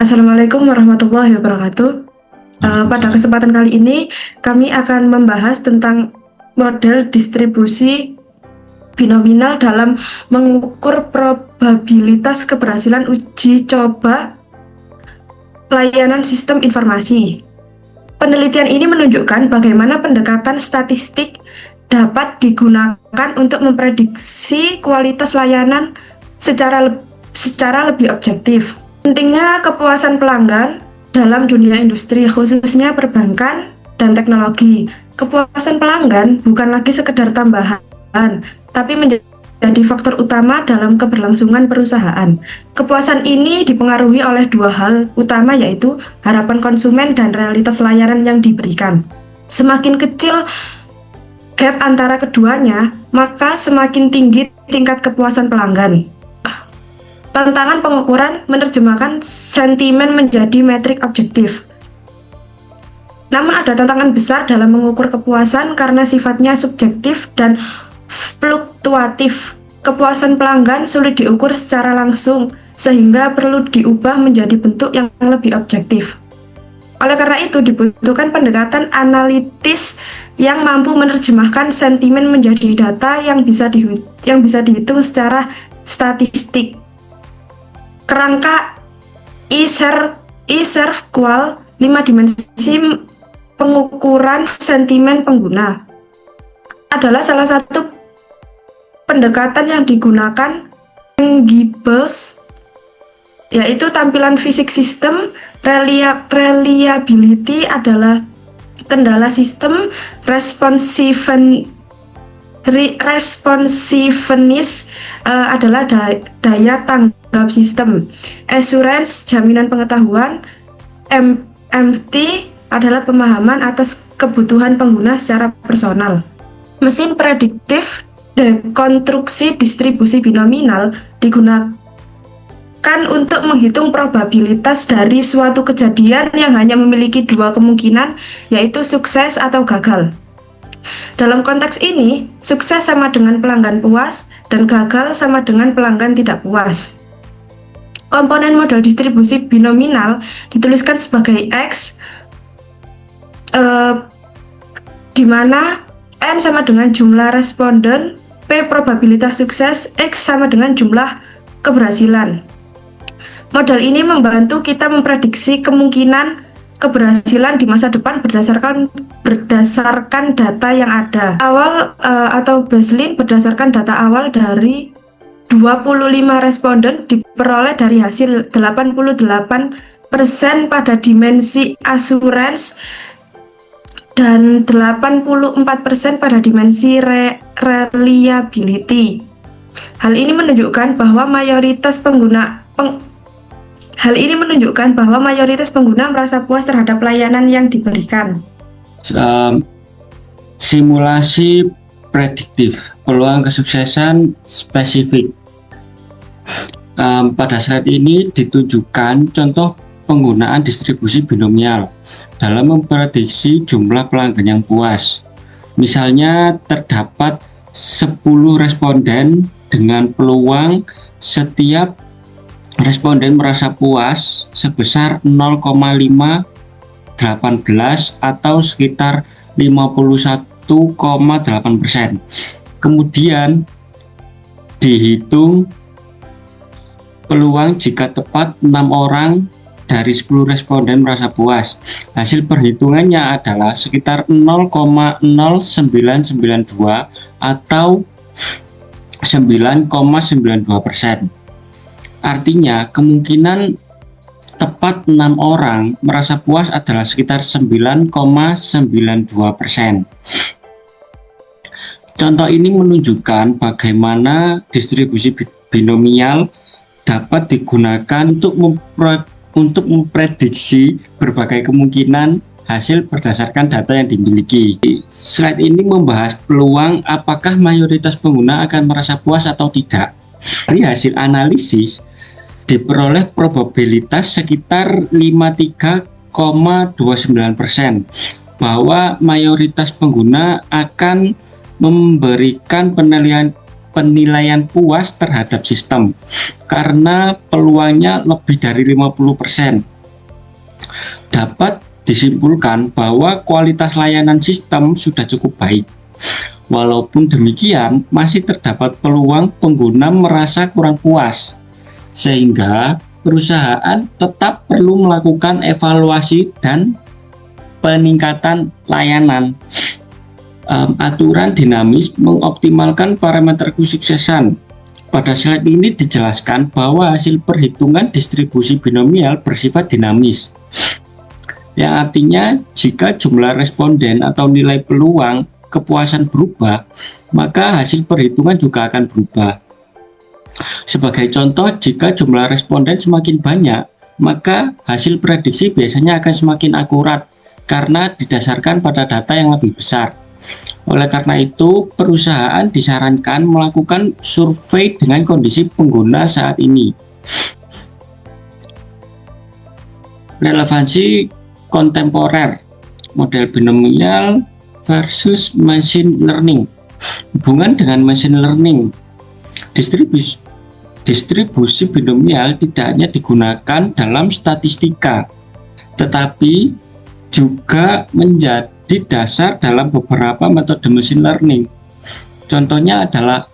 Assalamualaikum warahmatullahi wabarakatuh. Pada Waalaikumsalam. kesempatan kali ini, kami akan membahas tentang model distribusi binominal dalam mengukur probabilitas keberhasilan uji coba layanan sistem informasi. Penelitian ini menunjukkan bagaimana pendekatan statistik dapat digunakan untuk memprediksi kualitas layanan secara lebih objektif. Pentingnya kepuasan pelanggan dalam dunia industri, khususnya perbankan dan teknologi. Kepuasan pelanggan bukan lagi sekedar tambahan, tapi menjadi faktor utama dalam keberlangsungan perusahaan. Kepuasan ini dipengaruhi oleh dua hal utama, yaitu harapan konsumen dan realitas layanan yang diberikan. Semakin kecil gap antara keduanya, maka semakin tinggi tingkat kepuasan pelanggan. Tantangan pengukuran menerjemahkan sentimen menjadi metrik objektif. Namun ada tantangan besar dalam mengukur kepuasan karena sifatnya subjektif dan fluktuatif. Kepuasan pelanggan sulit diukur secara langsung, sehingga perlu diubah menjadi bentuk yang lebih objektif. Oleh karena itu, dibutuhkan pendekatan analitis yang mampu menerjemahkan sentimen menjadi data yang bisa dihitung secara statistik. Kerangka e-SERVQual 5 dimensi pengukuran sentimen pengguna adalah salah satu pendekatan yang digunakan Gibels, yaitu tampilan fisik sistem. Reliability adalah kendala sistem, responsiveness adalah daya tanggap sistem, assurance jaminan pengetahuan, empathy adalah pemahaman atas kebutuhan pengguna secara personal. Mesin prediktif dekonstruksi distribusi binominal digunakan untuk menghitung probabilitas dari suatu kejadian yang hanya memiliki dua kemungkinan, yaitu sukses atau gagal. Dalam konteks ini, sukses sama dengan pelanggan puas dan gagal sama dengan pelanggan tidak puas. Komponen model distribusi binominal dituliskan sebagai X, di mana N sama dengan jumlah responden, P probabilitas sukses, X sama dengan jumlah keberhasilan. Model ini membantu kita memprediksi kemungkinan keberhasilan di masa depan berdasarkan data yang ada. Atau baseline berdasarkan data awal dari 25 responden diperoleh dari hasil 88% pada dimensi assurance dan 84% pada dimensi reliability. Hal ini menunjukkan bahwa mayoritas pengguna merasa puas terhadap layanan yang diberikan. Simulasi prediktif, peluang kesuksesan spesifik. Pada slide ini ditunjukkan contoh penggunaan distribusi binomial dalam memprediksi jumlah pelanggan yang puas. Misalnya terdapat 10 responden dengan peluang setiap responden merasa puas sebesar 0,518 atau sekitar 51,8%. Kemudian dihitung peluang jika tepat 6 orang dari 10 responden merasa puas. Hasil perhitungannya adalah sekitar 0,0992 atau 9,92%. Artinya kemungkinan tepat 6 orang merasa puas adalah sekitar 9,92%. Contoh ini menunjukkan bagaimana distribusi binomial dapat digunakan untuk memprediksi berbagai kemungkinan hasil berdasarkan data yang dimiliki. Slide ini membahas peluang apakah mayoritas pengguna akan merasa puas atau tidak. Dari hasil analisis diperoleh probabilitas sekitar 53,29% bahwa mayoritas pengguna akan memberikan penilaian puas terhadap sistem karena peluangnya lebih dari 50%. Dapat disimpulkan bahwa kualitas layanan sistem sudah cukup baik. Walaupun demikian, masih terdapat peluang pengguna merasa kurang puas, sehingga perusahaan tetap perlu melakukan evaluasi dan peningkatan layanan. Aturan dinamis mengoptimalkan parameter kesuksesan. Pada slide ini dijelaskan bahwa hasil perhitungan distribusi binomial bersifat dinamis, yang artinya jika jumlah responden atau nilai peluang kepuasan berubah, maka hasil perhitungan juga akan berubah. Sebagai contoh, jika jumlah responden semakin banyak, maka hasil prediksi biasanya akan semakin akurat karena didasarkan pada data yang lebih besar. Oleh karena itu, perusahaan disarankan melakukan survei dengan kondisi pengguna saat ini. Relevansi kontemporer, model binomial versus machine learning. Hubungan dengan machine learning, distribusi binomial tidak hanya digunakan dalam statistika, tetapi juga menjadi dasar dalam beberapa metode machine learning. Contohnya adalah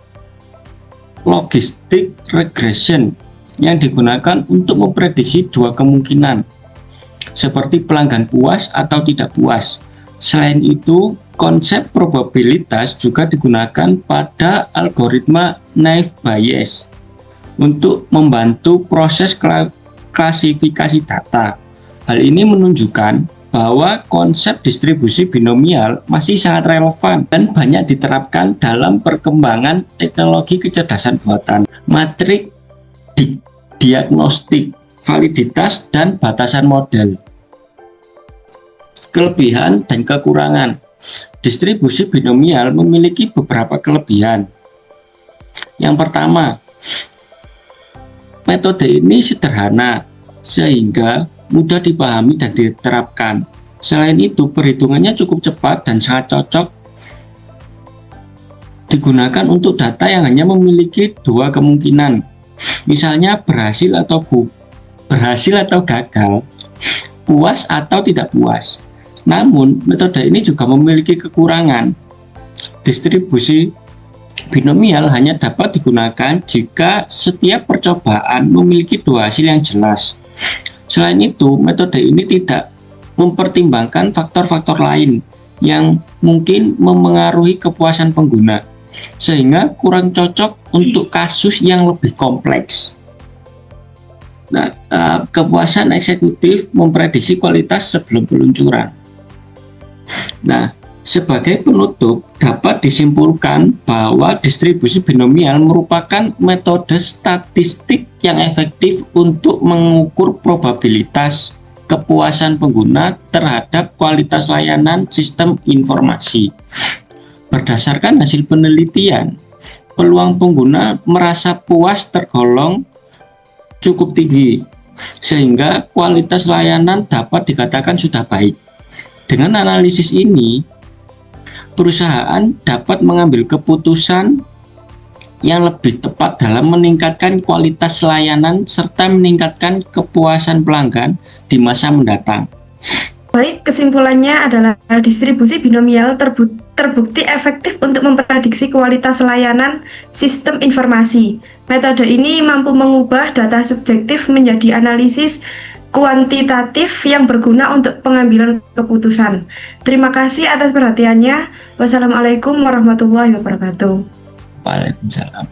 logistic regression yang digunakan untuk memprediksi dua kemungkinan, seperti pelanggan puas atau tidak puas. Selain itu, konsep probabilitas juga digunakan pada algoritma naive Bayes untuk membantu proses klasifikasi data. Hal ini menunjukkan bahwa konsep distribusi binomial masih sangat relevan dan banyak diterapkan dalam perkembangan teknologi kecerdasan buatan, matrik diagnostik, validitas, dan batasan model. Kelebihan dan kekurangan. Distribusi binomial memiliki beberapa kelebihan. Yang pertama, metode ini sederhana sehingga mudah dipahami dan diterapkan. Selain itu, perhitungannya cukup cepat dan sangat cocok digunakan untuk data yang hanya memiliki dua kemungkinan, misalnya berhasil atau gagal, puas atau tidak puas. Namun, metode ini juga memiliki kekurangan. Distribusi binomial hanya dapat digunakan jika setiap percobaan memiliki dua hasil yang jelas. Selain itu, metode ini tidak mempertimbangkan faktor-faktor lain yang mungkin memengaruhi kepuasan pengguna, sehingga kurang cocok untuk kasus yang lebih kompleks. Nah, kepuasan eksekutif memprediksi kualitas sebelum peluncuran. Nah, sebagai penutup, dapat disimpulkan bahwa distribusi binomial merupakan metode statistik yang efektif untuk mengukur probabilitas kepuasan pengguna terhadap kualitas layanan sistem informasi. Berdasarkan hasil penelitian, peluang pengguna merasa puas tergolong cukup tinggi, sehingga kualitas layanan dapat dikatakan sudah baik. Dengan analisis ini, perusahaan dapat mengambil keputusan yang lebih tepat dalam meningkatkan kualitas layanan serta meningkatkan kepuasan pelanggan di masa mendatang. Baik, kesimpulannya adalah distribusi binomial terbukti efektif untuk memprediksi kualitas layanan sistem informasi. Metode ini mampu mengubah data subjektif menjadi analisis kuantitatif yang berguna untuk pengambilan keputusan. Terima kasih atas perhatiannya. Wassalamualaikum warahmatullahi wabarakatuh. Waalaikumsalam.